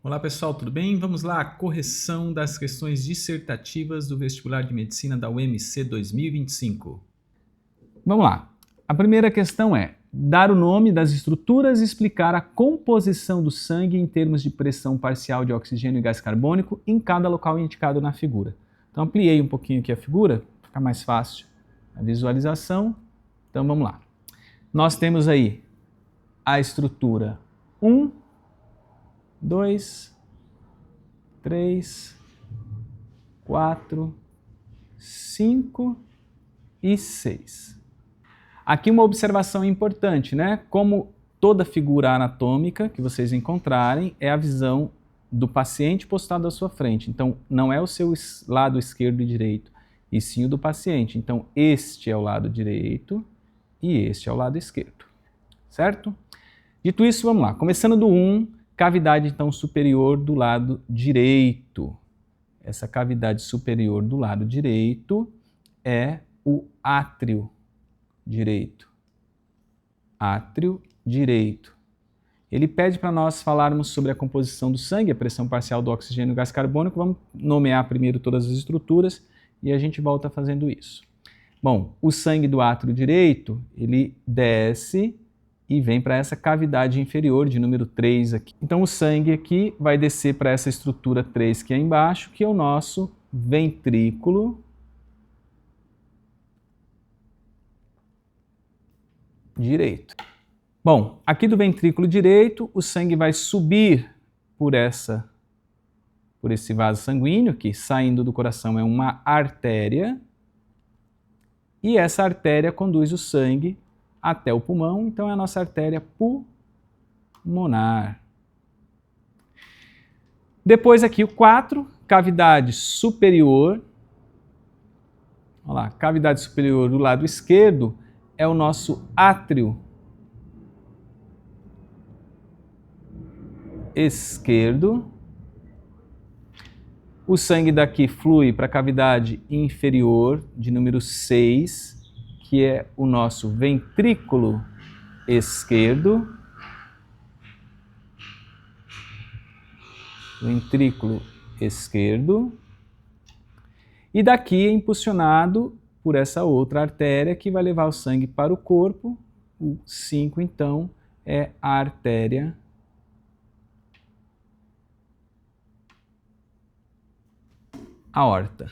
Olá pessoal, tudo bem? Vamos lá, correção das questões dissertativas do vestibular de medicina da UMC 2025. Vamos lá. A primeira questão é dar o nome das estruturas e explicar a composição do sangue em termos de pressão parcial de oxigênio e gás carbônico em cada local indicado na figura. Então ampliei um pouquinho aqui a figura, para ficar mais fácil a visualização. Então vamos lá. Nós temos aí a estrutura 1, 2, 3, 4, 5 e 6. Aqui uma observação importante, né? Como toda figura anatômica que vocês encontrarem é a visão do paciente postado à sua frente. Então, não é o seu lado esquerdo e direito, e sim o do paciente. Então, este é o lado direito e este é o lado esquerdo, certo? Dito isso, vamos lá. Começando do 1, cavidade então superior do lado direito. Essa cavidade superior do lado direito é o átrio direito. Átrio direito. Ele pede para nós falarmos sobre a composição do sangue, a pressão parcial do oxigênio e gás carbônico. Vamos nomear primeiro todas as estruturas e a gente volta fazendo isso. Bom, o sangue do átrio direito, ele desce e vem para essa cavidade inferior de número 3 aqui. Então o sangue aqui vai descer para essa estrutura 3 que é embaixo, que é o nosso ventrículo direito. Bom, aqui do ventrículo direito, o sangue vai subir por esse vaso sanguíneo, que saindo do coração é uma artéria, e essa artéria conduz o sangue até o pulmão, então é a nossa artéria pulmonar. Depois aqui o 4, cavidade superior. Olha lá, cavidade superior do lado esquerdo é o nosso átrio esquerdo. O sangue daqui flui para a cavidade inferior de número 6, que é o nosso ventrículo esquerdo. Ventrículo esquerdo. E daqui é impulsionado por essa outra artéria que vai levar o sangue para o corpo. O 5, então, é a artéria aorta.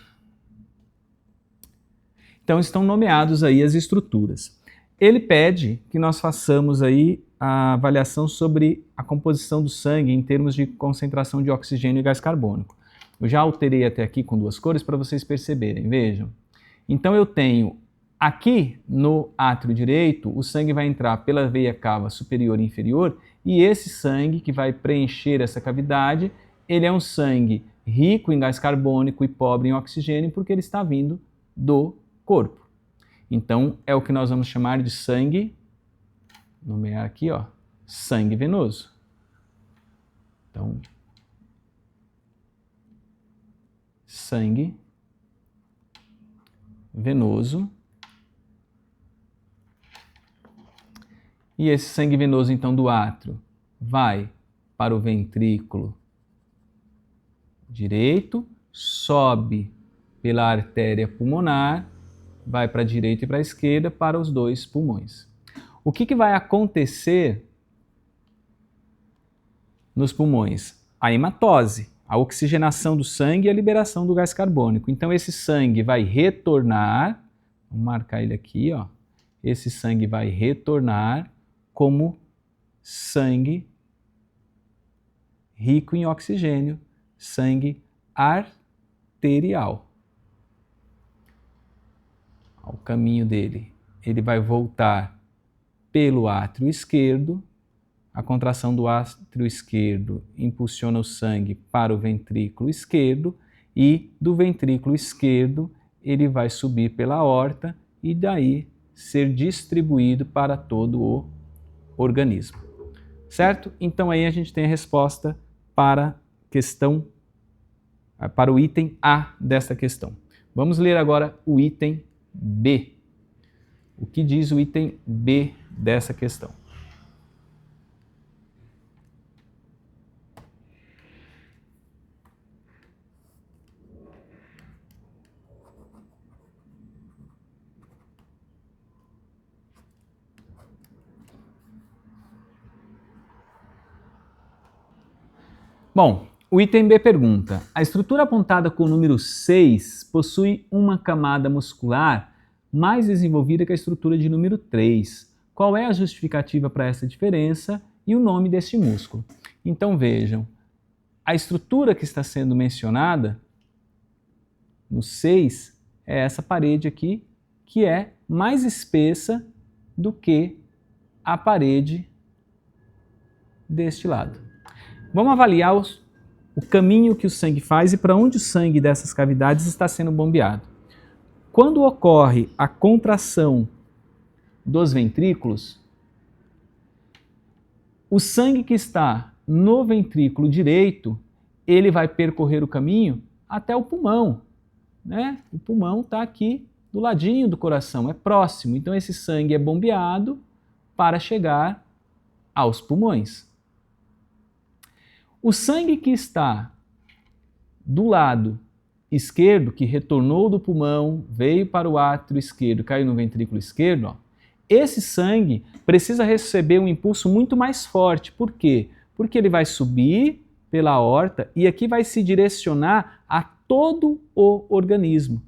Então estão nomeados aí as estruturas. Ele pede que nós façamos aí a avaliação sobre a composição do sangue em termos de concentração de oxigênio e gás carbônico. Eu já alterei até aqui com duas cores para vocês perceberem, vejam. Então eu tenho aqui no átrio direito, o sangue vai entrar pela veia cava superior e inferior, e esse sangue que vai preencher essa cavidade, ele é um sangue rico em gás carbônico e pobre em oxigênio, porque ele está vindo do corpo. Então é o que nós vamos chamar de sangue, nomear aqui, ó, sangue venoso. Então, sangue venoso. E esse sangue venoso, então, do átrio vai para o ventrículo direito, sobe pela artéria pulmonar, vai para a direita e para a esquerda para os dois pulmões. O que vai acontecer nos pulmões? A hematose, a oxigenação do sangue e a liberação do gás carbônico. Então esse sangue vai retornar, vamos marcar ele aqui, ó. Esse sangue vai retornar como sangue rico em oxigênio, sangue arterial. O caminho dele, ele vai voltar pelo átrio esquerdo, a contração do átrio esquerdo impulsiona o sangue para o ventrículo esquerdo e do ventrículo esquerdo ele vai subir pela aorta e daí ser distribuído para todo o organismo. Certo? Então aí a gente tem a resposta para o item A desta questão. Vamos ler agora o item B. O que diz o item B dessa questão? Bom, o item B pergunta: a estrutura apontada com o número 6 possui uma camada muscular mais desenvolvida que a estrutura de número 3. Qual é a justificativa para essa diferença e o nome deste músculo? Então vejam, a estrutura que está sendo mencionada no 6 é essa parede aqui, que é mais espessa do que a parede deste lado. Vamos avaliar o caminho que o sangue faz e para onde o sangue dessas cavidades está sendo bombeado. Quando ocorre a contração dos ventrículos, o sangue que está no ventrículo direito, ele vai percorrer o caminho até o pulmão, né? O pulmão está aqui do ladinho do coração, é próximo. Então esse sangue é bombeado para chegar aos pulmões. O sangue que está do lado esquerdo, que retornou do pulmão, veio para o átrio esquerdo, caiu no ventrículo esquerdo, ó, esse sangue precisa receber um impulso muito mais forte. Por quê? Porque ele vai subir pela aorta e aqui vai se direcionar a todo o organismo.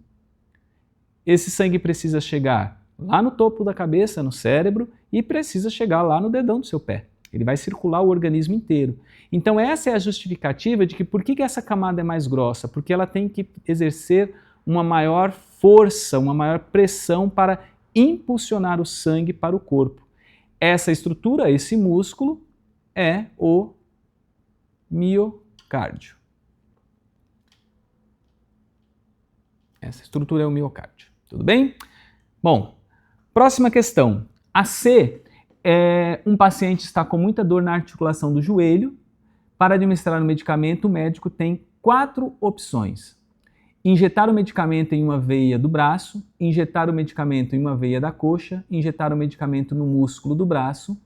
Esse sangue precisa chegar lá no topo da cabeça, no cérebro, e precisa chegar lá no dedão do seu pé. Ele vai circular o organismo inteiro. Então essa é a justificativa de que por que essa camada é mais grossa? Porque ela tem que exercer uma maior força, uma maior pressão para impulsionar o sangue para o corpo. Essa estrutura, esse músculo, é o miocárdio. Essa estrutura é o miocárdio. Tudo bem? Bom, próxima questão. A C é um paciente está com muita dor na articulação do joelho. Para administrar o medicamento, o médico tem 4 opções. Injetar o medicamento em uma veia do braço, injetar o medicamento em uma veia da coxa, injetar o medicamento no músculo do braço,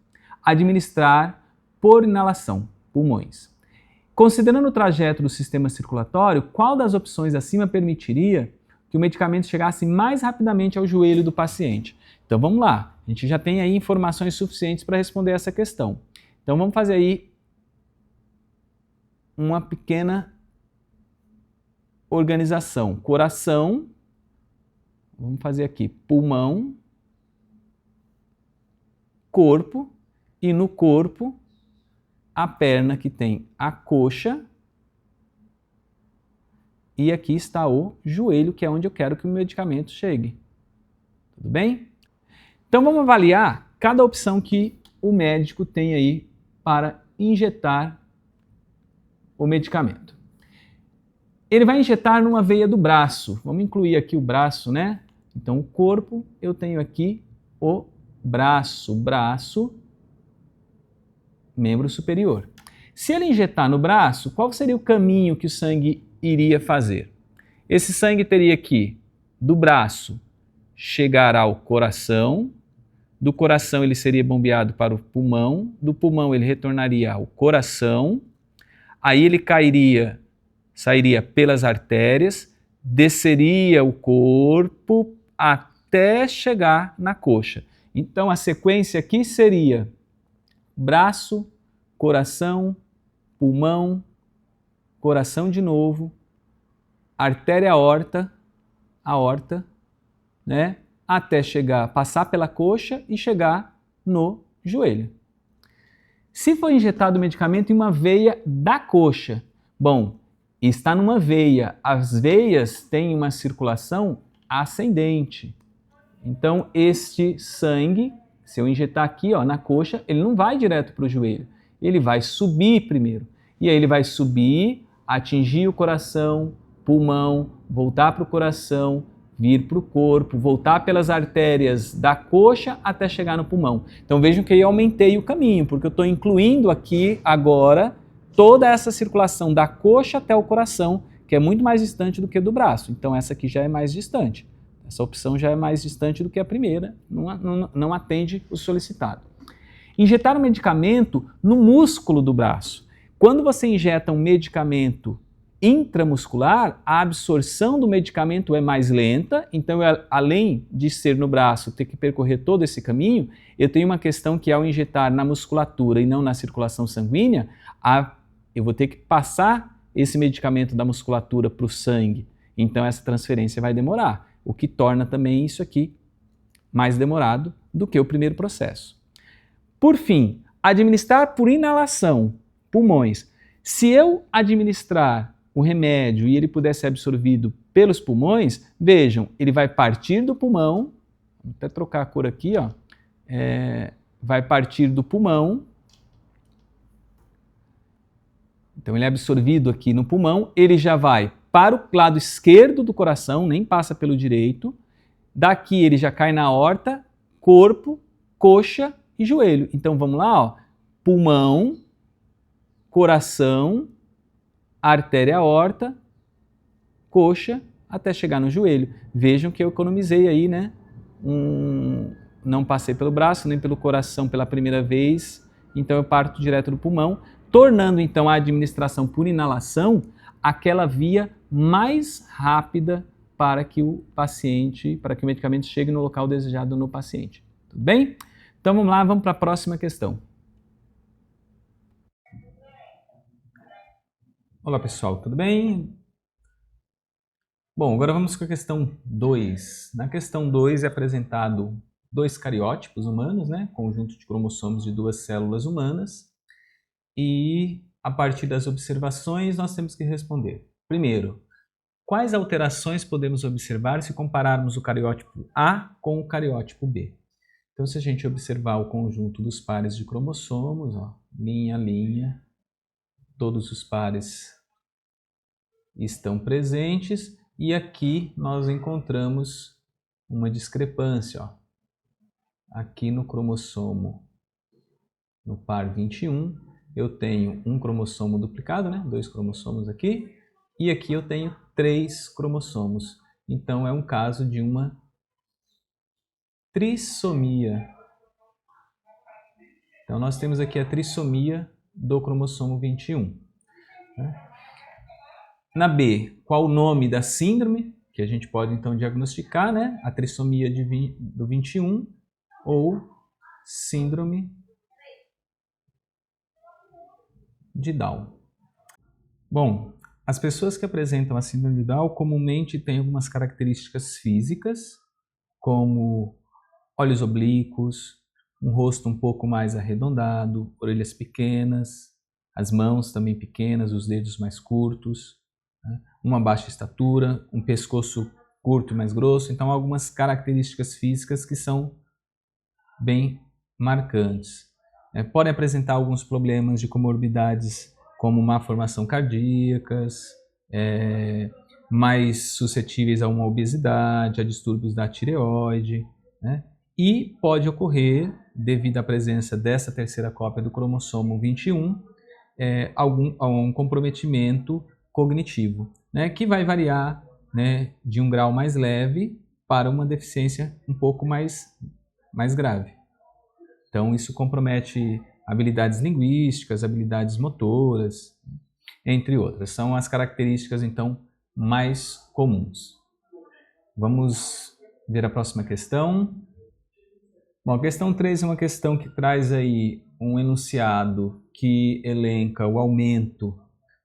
administrar por inalação, pulmões. Considerando o trajeto do sistema circulatório, qual das opções acima permitiria que o medicamento chegasse mais rapidamente ao joelho do paciente? Então vamos lá, a gente já tem aí informações suficientes para responder essa questão. Então vamos fazer aí uma pequena organização. Coração, vamos fazer aqui pulmão, corpo, e no corpo a perna que tem a coxa, e aqui está o joelho, que é onde eu quero que o medicamento chegue. Tudo bem? Então vamos avaliar cada opção que o médico tem aí para injetar o medicamento. Ele vai injetar numa veia do braço. Vamos incluir aqui o braço, né? Então o corpo, eu tenho aqui o braço, membro superior. Se ele injetar no braço, qual seria o caminho que o sangue iria fazer? Esse sangue teria que, do braço, chegar ao coração, do coração ele seria bombeado para o pulmão, do pulmão ele retornaria ao coração, aí ele sairia pelas artérias, desceria o corpo até chegar na coxa. Então a sequência aqui seria braço, coração, pulmão, coração de novo, artéria aorta, né? Até chegar, passar pela coxa e chegar no joelho. Se for injetado o medicamento em uma veia da coxa, bom, está numa veia, as veias têm uma circulação ascendente. Então este sangue, se eu injetar aqui ó, na coxa, ele não vai direto para o joelho, ele vai subir primeiro. E aí ele vai subir, atingir o coração, pulmão, voltar para o coração, vir para o corpo, voltar pelas artérias da coxa até chegar no pulmão. Então vejam que eu aumentei o caminho, porque eu estou incluindo aqui agora toda essa circulação da coxa até o coração, que é muito mais distante do que do braço. Então essa aqui já é mais distante. Essa opção já é mais distante do que a primeira, não atende o solicitado. Injetar um medicamento no músculo do braço. Quando você injeta um medicamento intramuscular, a absorção do medicamento é mais lenta, então além de ser no braço, ter que percorrer todo esse caminho, eu tenho uma questão que ao injetar na musculatura e não na circulação sanguínea, a eu vou ter que passar esse medicamento da musculatura para o sangue. Então essa transferência vai demorar, o que torna também isso aqui mais demorado do que o primeiro processo. Por fim, administrar por inalação, pulmões. Se eu administrar o remédio e ele puder ser absorvido pelos pulmões, vejam, ele vai partir do pulmão, vou até trocar a cor aqui, ó, vai partir do pulmão, então ele é absorvido aqui no pulmão, ele já vai para o lado esquerdo do coração, nem passa pelo direito, daqui ele já cai na aorta, corpo, coxa e joelho. Então vamos lá, ó, pulmão, coração, artéria aorta, coxa, até chegar no joelho. Vejam que eu economizei aí, né? Não passei pelo braço, nem pelo coração pela primeira vez, então eu parto direto do pulmão, tornando então a administração por inalação aquela via mais rápida para que o medicamento chegue no local desejado no paciente. Tudo bem? Então vamos lá, vamos para a próxima questão. Olá pessoal, tudo bem? Bom, agora vamos com a questão 2. Na questão 2 é apresentado 2 cariótipos humanos, né? Conjunto de cromossomos de 2 células humanas. E a partir das observações nós temos que responder. Primeiro, quais alterações podemos observar se compararmos o cariótipo A com o cariótipo B? Então, se a gente observar o conjunto dos pares de cromossomos, ó, linha a linha, todos os pares estão presentes e aqui nós encontramos uma discrepância. Ó. Aqui no cromossomo, no par 21, eu tenho um cromossomo duplicado, né? 2 cromossomos aqui, e aqui eu tenho 3 cromossomos. Então é um caso de uma trissomia. Então nós temos aqui a trissomia do cromossomo 21. Né? Na B, qual o nome da síndrome? Que a gente pode então diagnosticar, né? A trissomia do 21 ou síndrome de Down. Bom, as pessoas que apresentam a síndrome de Down comumente têm algumas características físicas, como olhos oblíquos, um rosto um pouco mais arredondado, orelhas pequenas, as mãos também pequenas, os dedos mais curtos, né? Uma baixa estatura, um pescoço curto e mais grosso. Então, algumas características físicas que são bem marcantes. Podem apresentar alguns problemas de comorbidades, como má formação cardíacas, mais suscetíveis a uma obesidade, a distúrbios da tireoide, né? E pode ocorrer, devido à presença dessa terceira cópia do cromossomo 21, algum comprometimento cognitivo, né? Que vai variar, né, de um grau mais leve para uma deficiência um pouco mais grave. Então, isso compromete habilidades linguísticas, habilidades motoras, entre outras. São as características, então, mais comuns. Vamos ver a próxima questão. Bom, a questão 3 é uma questão que traz aí um enunciado que elenca o aumento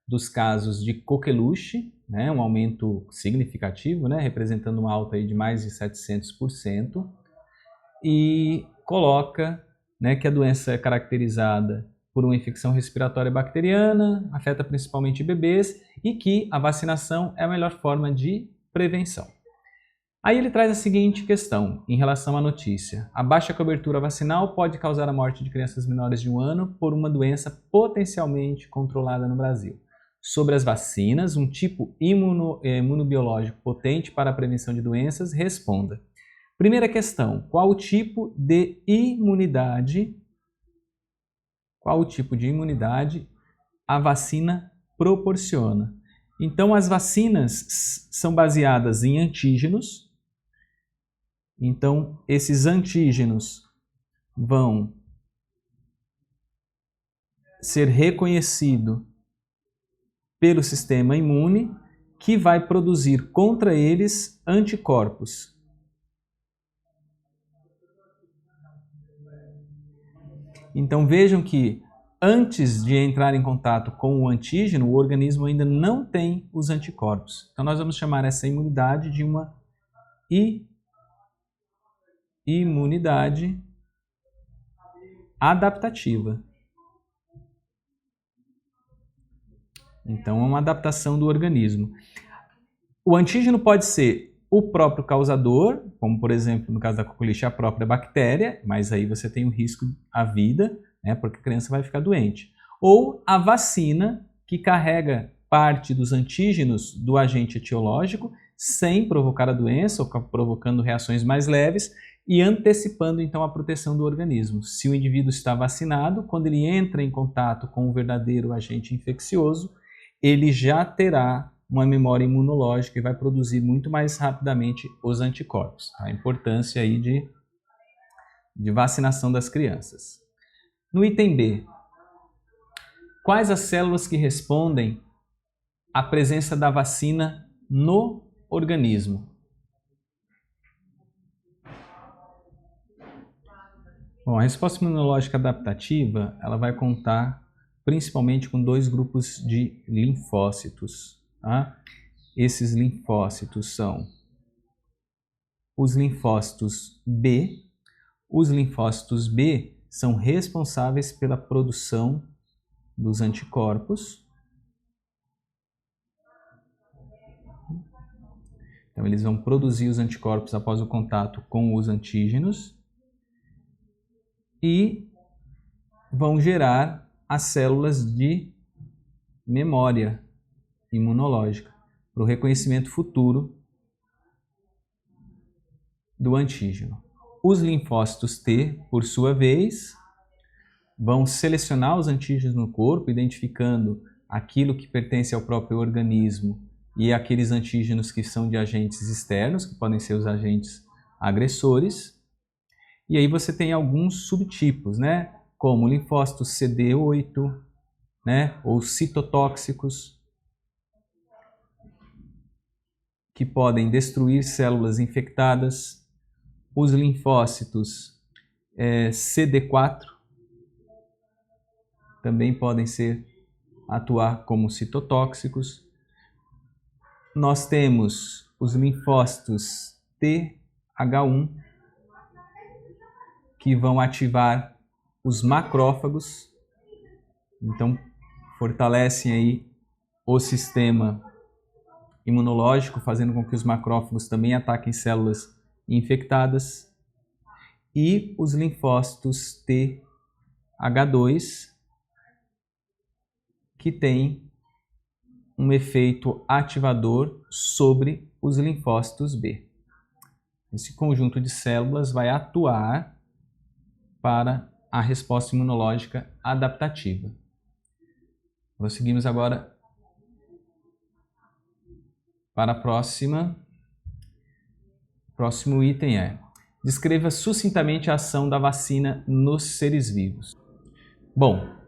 dos casos de coqueluche, né, um aumento significativo, né, representando uma alta aí de mais de 700%, e coloca, né, que a doença é caracterizada por uma infecção respiratória bacteriana, afeta principalmente bebês e que a vacinação é a melhor forma de prevenção. Aí ele traz a seguinte questão em relação à notícia. A baixa cobertura vacinal pode causar a morte de crianças menores de 1 ano por uma doença potencialmente controlada no Brasil. Sobre as vacinas, um tipo imunobiológico potente para a prevenção de doenças, responda. Primeira questão, qual o tipo de imunidade a vacina proporciona? Então, as vacinas são baseadas em antígenos. Então, esses antígenos vão ser reconhecidos pelo sistema imune, que vai produzir contra eles anticorpos. Então vejam que antes de entrar em contato com o antígeno, o organismo ainda não tem os anticorpos. Então nós vamos chamar essa imunidade de uma imunidade adaptativa. Então é uma adaptação do organismo. O antígeno pode ser o próprio causador, como por exemplo no caso da coqueluche a própria bactéria, mas aí você tem um risco à vida, né, porque a criança vai ficar doente. Ou a vacina, que carrega parte dos antígenos do agente etiológico, sem provocar a doença, ou provocando reações mais leves, e antecipando então a proteção do organismo. Se o indivíduo está vacinado, quando ele entra em contato com o verdadeiro agente infeccioso, ele já terá uma memória imunológica e vai produzir muito mais rapidamente os anticorpos. A importância aí de vacinação das crianças. No item B, quais as células que respondem à presença da vacina no organismo? Bom, a resposta imunológica adaptativa, ela vai contar principalmente com dois grupos de linfócitos. Tá? Esses linfócitos são os linfócitos B. Os linfócitos B são responsáveis pela produção dos anticorpos. Então, eles vão produzir os anticorpos após o contato com os antígenos e vão gerar as células de memória imunológica para o reconhecimento futuro do antígeno. Os linfócitos T, por sua vez, vão selecionar os antígenos no corpo, identificando aquilo que pertence ao próprio organismo e aqueles antígenos que são de agentes externos, que podem ser os agentes agressores. E aí você tem alguns subtipos, né? Como linfócitos CD8, né? Ou citotóxicos, que podem destruir células infectadas. Os linfócitos CD4 também podem atuar como citotóxicos. Nós temos os linfócitos TH1, que vão ativar os macrófagos, então fortalecem aí o sistema imunológico, fazendo com que os macrófagos também ataquem células infectadas. E os linfócitos TH2, que têm um efeito ativador sobre os linfócitos B. Esse conjunto de células vai atuar para a resposta imunológica adaptativa. Prosseguimos agora para a próxima. O próximo item é: descreva sucintamente a ação da vacina nos seres vivos. Bom,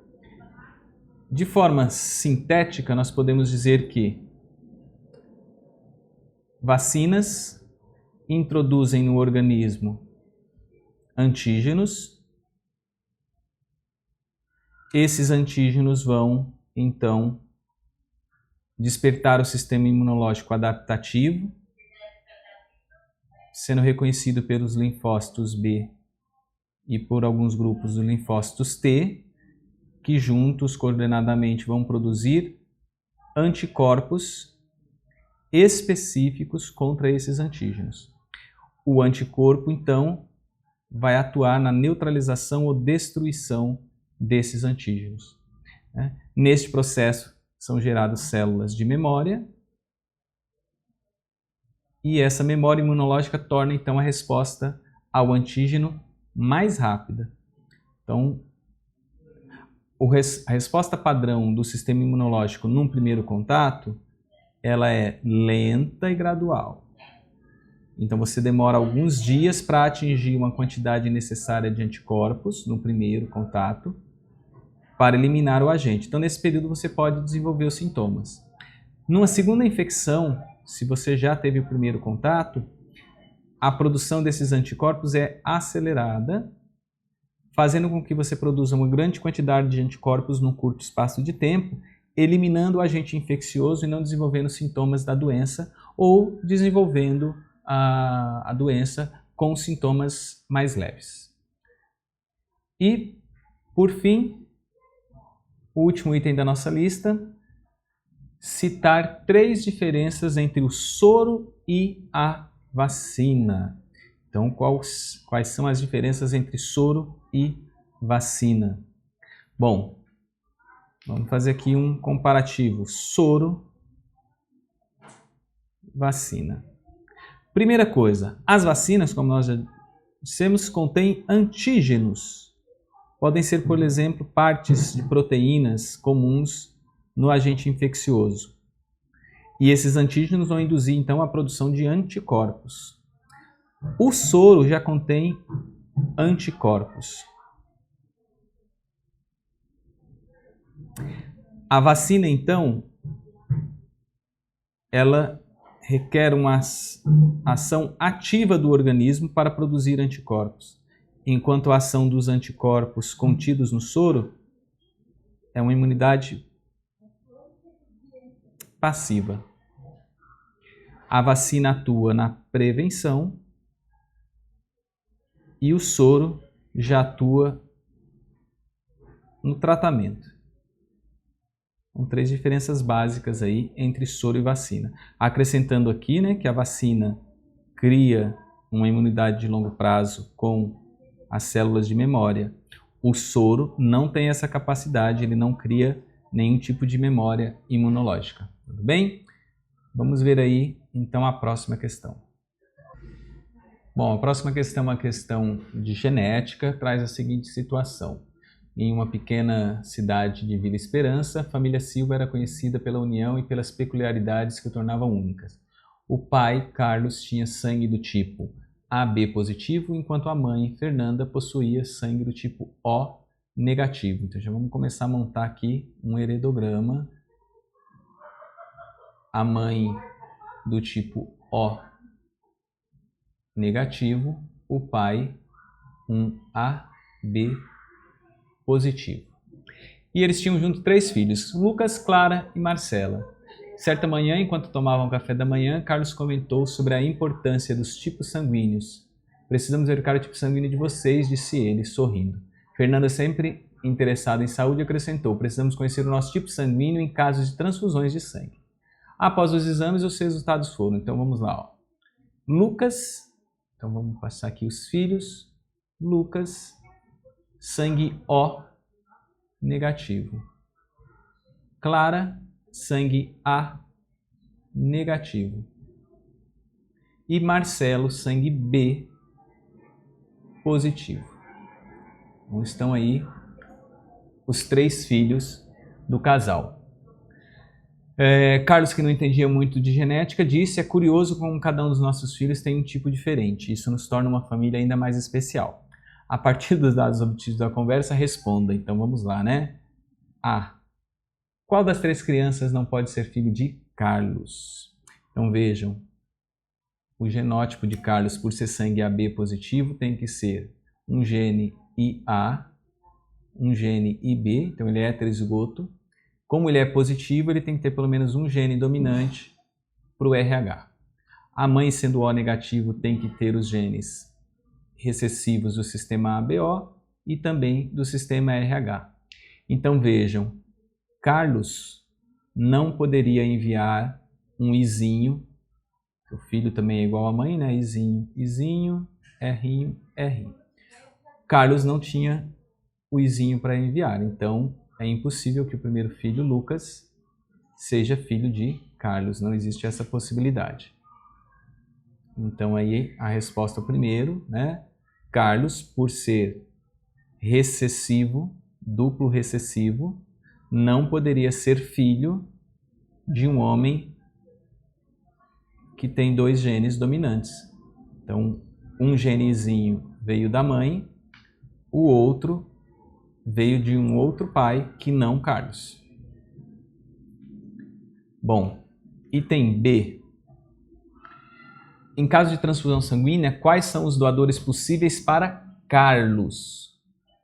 de forma sintética, nós podemos dizer que vacinas introduzem no organismo antígenos. Esses antígenos vão, então, despertar o sistema imunológico adaptativo, sendo reconhecido pelos linfócitos B e por alguns grupos dos linfócitos T, que juntos, coordenadamente, vão produzir anticorpos específicos contra esses antígenos. O anticorpo, então, vai atuar na neutralização ou destruição desses antígenos. Neste processo, são geradas células de memória e essa memória imunológica torna, então, a resposta ao antígeno mais rápida. Então, a resposta padrão do sistema imunológico num primeiro contato, ela é lenta e gradual. Então você demora alguns dias para atingir uma quantidade necessária de anticorpos no primeiro contato para eliminar o agente. Então nesse período você pode desenvolver os sintomas. Numa segunda infecção, se você já teve o primeiro contato, a produção desses anticorpos é acelerada fazendo com que você produza uma grande quantidade de anticorpos num curto espaço de tempo, eliminando o agente infeccioso e não desenvolvendo sintomas da doença ou desenvolvendo a doença com sintomas mais leves. E, por fim, o último item da nossa lista, citar 3 diferenças entre o soro e a vacina. Então, quais são as diferenças entre soro e vacina? Bom, vamos fazer aqui um comparativo. Soro, vacina. Primeira coisa, as vacinas, como nós já dissemos, contêm antígenos. Podem ser, por exemplo, partes de proteínas comuns no agente infeccioso. E esses antígenos vão induzir, então, a produção de anticorpos. O soro já contém anticorpos. A vacina, então, ela requer uma ação ativa do organismo para produzir anticorpos, enquanto a ação dos anticorpos contidos no soro é uma imunidade passiva. A vacina atua na prevenção e o soro já atua no tratamento. São 3 diferenças básicas aí entre soro e vacina. Acrescentando aqui, que a vacina cria uma imunidade de longo prazo com as células de memória. O soro não tem essa capacidade, ele não cria nenhum tipo de memória imunológica. Tudo bem? Vamos ver aí, então, a próxima questão. Bom, a próxima questão é uma questão de genética, traz a seguinte situação. Em uma pequena cidade de Vila Esperança, a família Silva era conhecida pela união e pelas peculiaridades que o tornavam únicas. O pai, Carlos, tinha sangue do tipo AB positivo, enquanto a mãe, Fernanda, possuía sangue do tipo O negativo. Então já vamos começar a montar aqui um heredograma. A mãe do tipo O negativo, o pai um AB positivo. E eles tinham junto 3 filhos, Lucas, Clara e Marcela. Certa manhã, enquanto tomavam café da manhã, Carlos comentou sobre a importância dos tipos sanguíneos. Precisamos verificar o tipo sanguíneo de vocês, disse ele, sorrindo. Fernanda, sempre interessada em saúde, acrescentou, precisamos conhecer o nosso tipo sanguíneo em casos de transfusões de sangue. Após os exames, os resultados foram. Então vamos lá. Ó. Lucas, então vamos passar aqui os filhos. Lucas, sangue O negativo. Clara, sangue A negativo. E Marcelo, sangue B positivo. Então estão aí os 3 filhos do casal. Carlos, que não entendia muito de genética, disse, é curioso como cada um dos nossos filhos tem um tipo diferente. Isso nos torna uma família ainda mais especial. A partir dos dados obtidos da conversa, responda. Então vamos lá, A. Qual das 3 crianças não pode ser filho de Carlos? Então vejam, o genótipo de Carlos, por ser sangue AB positivo, tem que ser um gene IA, um gene IB, então ele é heterozigoto. Como ele é positivo, ele tem que ter pelo menos um gene dominante para o RH. A mãe, sendo O negativo, tem que ter os genes recessivos do sistema ABO e também do sistema RH. Então vejam, Carlos não poderia enviar um Izinho, o filho também é igual à mãe, Izinho, Izinho, Rzinho, Rzinho. Carlos não tinha o Izinho para enviar, então é impossível que o primeiro filho, Lucas, seja filho de Carlos, não existe essa possibilidade. Então aí a resposta primeiro, Carlos, por ser recessivo, duplo recessivo, não poderia ser filho de um homem que tem 2 genes dominantes. Então, um genezinho veio da mãe, o outro veio de um outro pai que não Carlos. Bom, item B. Em caso de transfusão sanguínea, quais são os doadores possíveis para Carlos?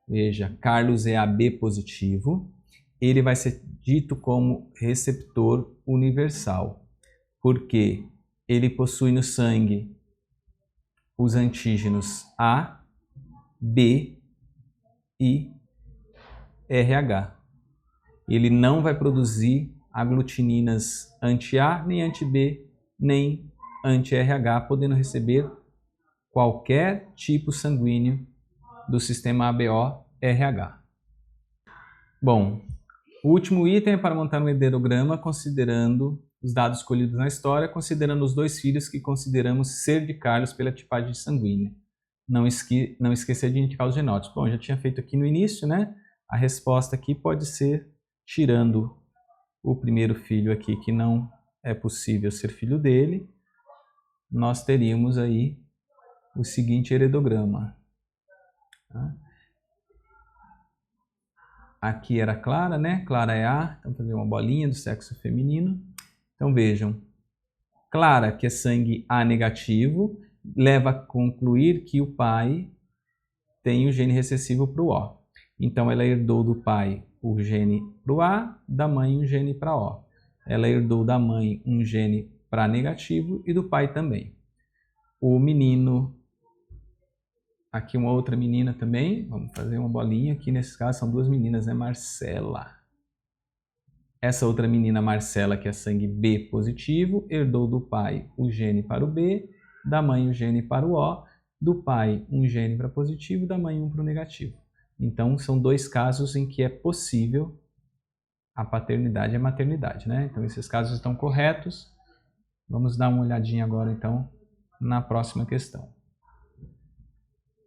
Veja, Carlos é AB positivo. Ele vai ser dito como receptor universal, porque ele possui no sangue os antígenos A, B e RH. Ele não vai produzir aglutininas anti-A, nem anti-B, nem anti-RH, podendo receber qualquer tipo sanguíneo do sistema ABO-RH. Bom, o último item é para montar um heterograma considerando os dados colhidos na história, considerando os 2 filhos que consideramos ser de Carlos pela tipagem sanguínea. Não esquecer de indicar os genótipos. Bom, já tinha feito aqui no início, né? A resposta aqui pode ser tirando o primeiro filho aqui, que não é possível ser filho dele. Nós teríamos aí o seguinte heredograma. Aqui era Clara, né? Clara é A, então vou fazer uma bolinha do sexo feminino. Então vejam, Clara, que é sangue A negativo, leva a concluir que o pai tem o gene recessivo para o O. Então ela herdou do pai o gene para o A, da mãe um gene para O. Ela herdou da mãe um gene para negativo e do pai também. O menino, aqui uma outra menina também, vamos fazer uma bolinha, aqui nesse caso são 2 meninas, né? Marcela. Essa outra menina, Marcela, que é sangue B positivo, herdou do pai o gene para o B, da mãe o gene para o O, do pai um gene para positivo, da mãe um para o negativo. Então, são 2 casos em que é possível a paternidade e a maternidade, né? Então, esses casos estão corretos. Vamos dar uma olhadinha agora, então, na próxima questão.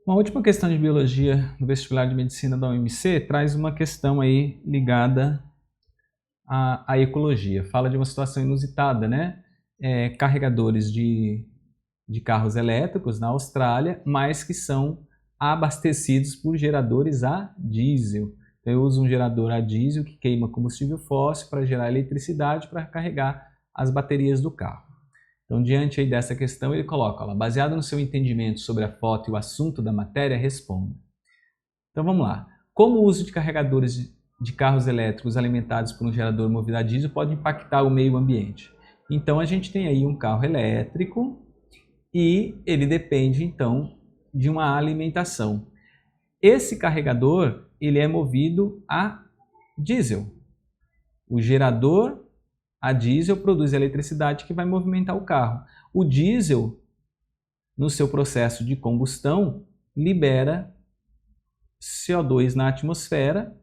Uma última questão de biologia no vestibular de medicina da UMC traz uma questão aí ligada à ecologia. Fala de uma situação inusitada, né? Carregadores de carros elétricos na Austrália, mas que são abastecidos por geradores a diesel. Então, eu uso um gerador a diesel que queima combustível fóssil para gerar eletricidade para carregar as baterias do carro. Então, diante aí dessa questão, ele coloca, ó, baseado no seu entendimento sobre a foto e o assunto da matéria, responda. Então, vamos lá. Como o uso de carregadores de carros elétricos alimentados por um gerador movido a diesel pode impactar o meio ambiente? Então, a gente tem aí um carro elétrico e ele depende, então, de uma alimentação. Esse carregador, ele é movido a diesel. O gerador a diesel produz eletricidade que vai movimentar o carro. O diesel, no seu processo de combustão, libera CO2 na atmosfera,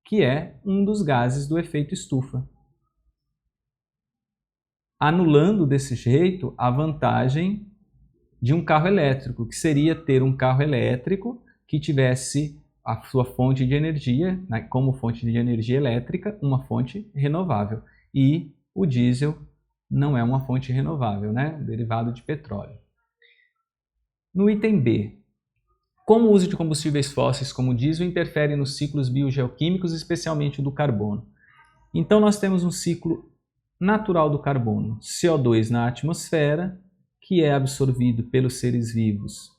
que é um dos gases do efeito estufa. Anulando desse jeito a vantagem de um carro elétrico, que seria ter um carro elétrico que tivesse a sua fonte de energia, né, como fonte de energia elétrica, uma fonte renovável. E o diesel não é uma fonte renovável, né? Derivado de petróleo. No item B, como o uso de combustíveis fósseis como o diesel interfere nos ciclos biogeoquímicos, especialmente o do carbono? Então nós temos um ciclo natural do carbono, CO2 na atmosfera, que é absorvido pelos seres vivos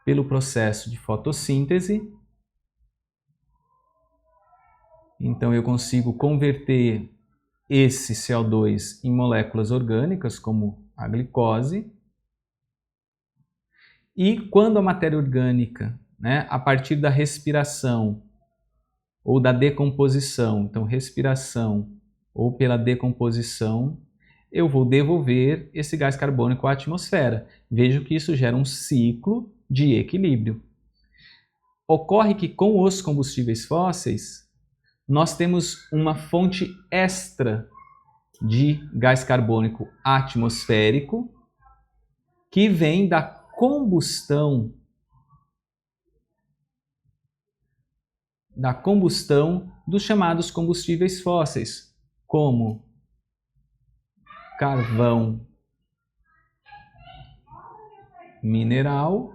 pelo processo de fotossíntese. Então eu consigo converter esse CO2 em moléculas orgânicas, como a glicose. E quando a matéria orgânica, né, a partir da respiração ou da decomposição, então respiração ou pela decomposição, eu vou devolver esse gás carbônico à atmosfera. Vejo que isso gera um ciclo de equilíbrio. Ocorre que com os combustíveis fósseis, nós temos uma fonte extra de gás carbônico atmosférico que vem da combustão dos chamados combustíveis fósseis, como carvão mineral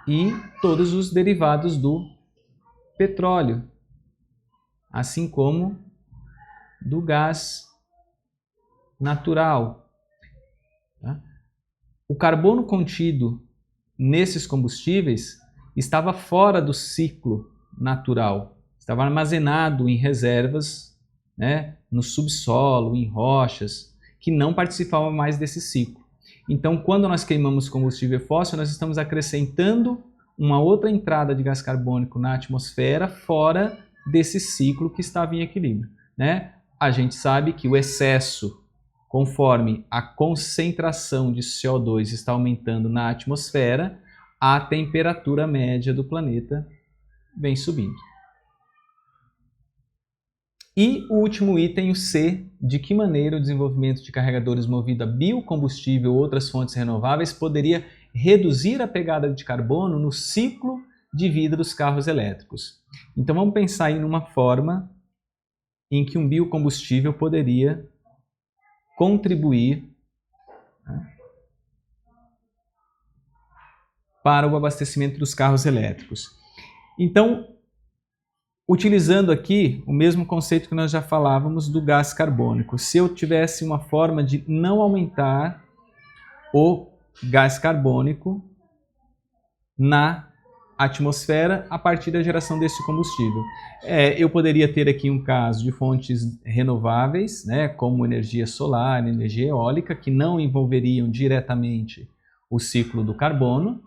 e todos os derivados do petróleo, assim como do gás natural. O carbono contido nesses combustíveis estava fora do ciclo natural, estava armazenado em reservas, né, no subsolo, em rochas, que não participavam mais desse ciclo. Então, quando nós queimamos combustível fóssil, nós estamos acrescentando uma outra entrada de gás carbônico na atmosfera fora desse ciclo que estava em equilíbrio, né? A gente sabe que o excesso, conforme a concentração de CO2 está aumentando na atmosfera, a temperatura média do planeta vem subindo. E o último item, o C, de que maneira o desenvolvimento de carregadores movido a biocombustível ou outras fontes renováveis poderia reduzir a pegada de carbono no ciclo de vida dos carros elétricos. Então vamos pensar aí numa forma em que um biocombustível poderia contribuir, né, para o abastecimento dos carros elétricos. Então, utilizando aqui o mesmo conceito que nós já falávamos do gás carbônico, se eu tivesse uma forma de não aumentar o gás carbônico na atmosfera a partir da geração desse combustível. Eu poderia ter aqui um caso de fontes renováveis, né, como energia solar, energia eólica, que não envolveriam diretamente o ciclo do carbono.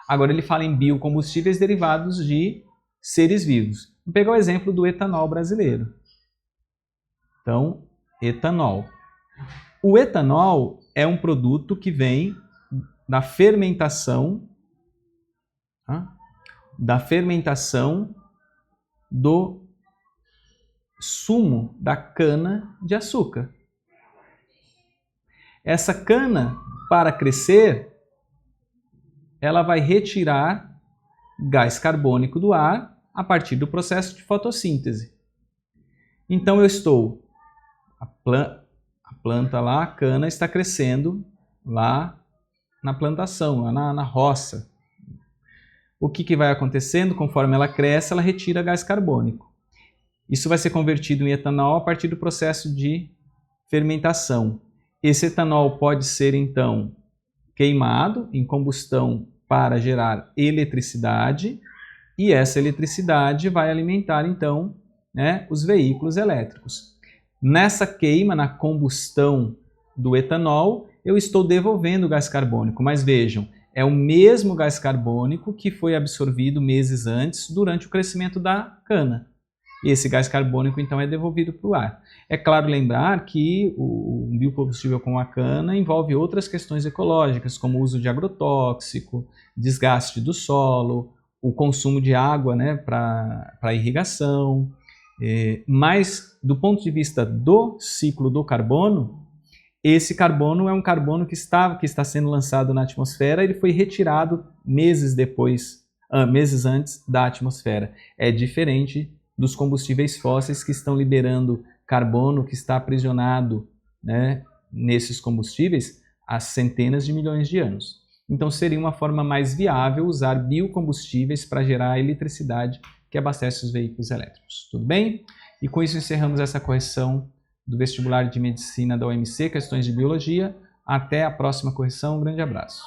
Agora ele fala em biocombustíveis derivados de seres vivos. Vou pegar o exemplo do etanol brasileiro. Então, etanol. O etanol é um produto que vem da fermentação, do sumo da cana de açúcar. Essa cana, para crescer, ela vai retirar gás carbônico do ar a partir do processo de fotossíntese. Então a planta lá, a cana, está crescendo lá na plantação, lá na roça. O que vai acontecendo? Conforme ela cresce, ela retira gás carbônico. Isso vai ser convertido em etanol a partir do processo de fermentação. Esse etanol pode ser, então, queimado em combustão para gerar eletricidade, e essa eletricidade vai alimentar, então, né, os veículos elétricos. Nessa queima, na combustão do etanol, eu estou devolvendo o gás carbônico, mas vejam, é o mesmo gás carbônico que foi absorvido meses antes durante o crescimento da cana. E esse gás carbônico, então, é devolvido para o ar. É claro lembrar que o biocombustível com a cana envolve outras questões ecológicas, como o uso de agrotóxico, desgaste do solo, o consumo de água, né, para irrigação. Mas, do ponto de vista do ciclo do carbono, esse carbono é um carbono que está sendo lançado na atmosfera, ele foi retirado meses antes da atmosfera. É diferente dos combustíveis fósseis que estão liberando carbono que está aprisionado, né, nesses combustíveis há centenas de milhões de anos. Então seria uma forma mais viável usar biocombustíveis para gerar a eletricidade que abastece os veículos elétricos. Tudo bem? E com isso encerramos essa correção do vestibular de medicina da UMC, questões de biologia. Até a próxima correção. Um grande abraço.